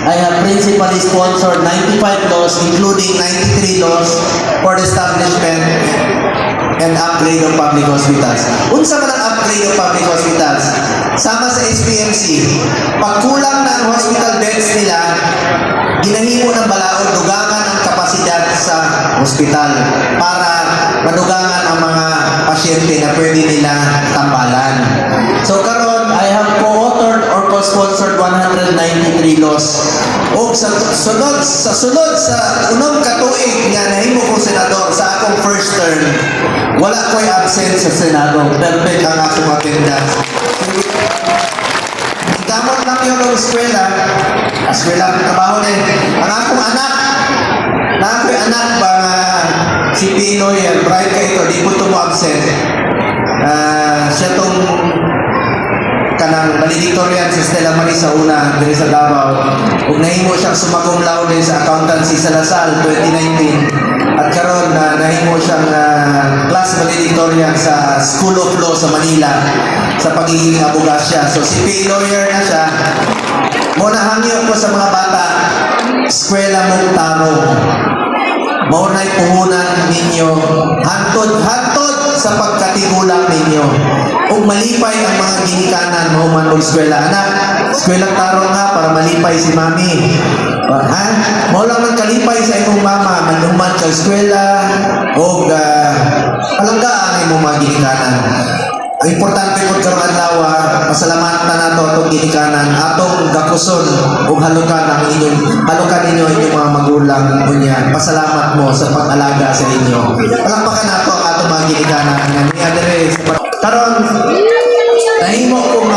I have principally sponsored 95 laws, including 93 laws for the establishment and upgrade of public hospitals. Unsa man ang upgrade of public hospitals? Sama sa SPMC, pag kulang na ang hospital beds nila, ginahimo ng balaod, dugangan ang kapasidad sa hospital para madugangan ang mga pasyente na pwede nila tambalan. So karon, I have co-authored or co-sponsored 193 laws. O sa sunod sa unang katuig nga nahimo kong senador sa akong first term, wala ko'y absent sa Senado. Perfect ang akong attendance. Gamot lang yun ng eskwela. Eskwela ang trabaho din. Ang akong anak, na ako'y anak ba si Pinoy, bright ka ito, di po ito mo absent. Siya itong kanang valedictorian sa Stella Maris sa una, dito sa Davao. Kung nahimo siyang sumagong laude sa accountancy sa Lasal 2019. At karon nahimo siyang class valedictorian sa School of Law sa Manila sa pagiging abogasya. So si P. lawyer na siya. Muna hangyo ko sa mga bata, eskwela mong tarong. Maunay puhunan ninyo, hantod sa pagkatigulang ninyo. Kung malipay ang mga ginikanan mo man o eskwela, anak, eskwelang tarong ha para malipay si mami. Ha? Mo lang kalipay sa imong mama, manuman ka eskwela o palanggaan imong mga ginikanan. Ang importante ko karong adlaw, pasalamatan nato atong ginikanan, atong gakuson ug halukan ninyo inyong mga magulang unya. Pasalamat mo sa pag-alaga sa inyo. Palakpakan nato ang atong mga ginikanan nga niya dire. Karon nahimo kong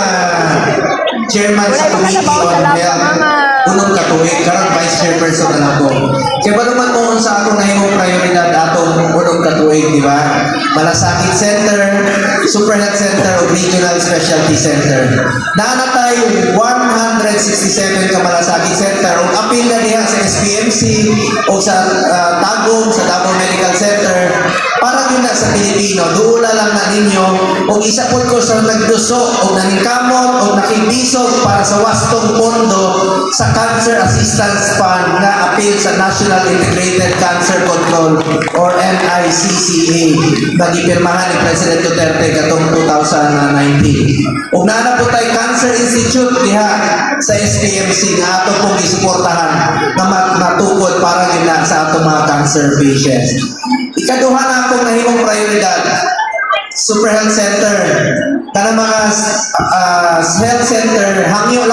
chairman sa Committee on Health unang katuig, karon vice chairperson na ako. Kaya ba naman mo sa akong nahimong prioridad atong unang katuig, di ba? Malasakit Center, Super Health Center o Regional Specialty Center. Naanatay 167 ka Malasakit Center o apil na diha sa SPMC o sa Tagum, sa Davao Medical Center para yun na sa Pilipino. Duula lang na ninyo o isa po ko sa nagduso o naningkamot o nakibisog para sa wastong pondo sa Cancer Assistance Fund na apil sa National Integrated Cancer Control or NICCA na gipirmahan ni President Duterte katong 2019. Ug naa po tay Cancer Institute diha sa SPMC nga ato pong isuportahan na matukod para gina sa atong mga cancer patients. Ikaduha na akong nahimong prioridad, Super Health Center. Kana mga health center, hangyo lang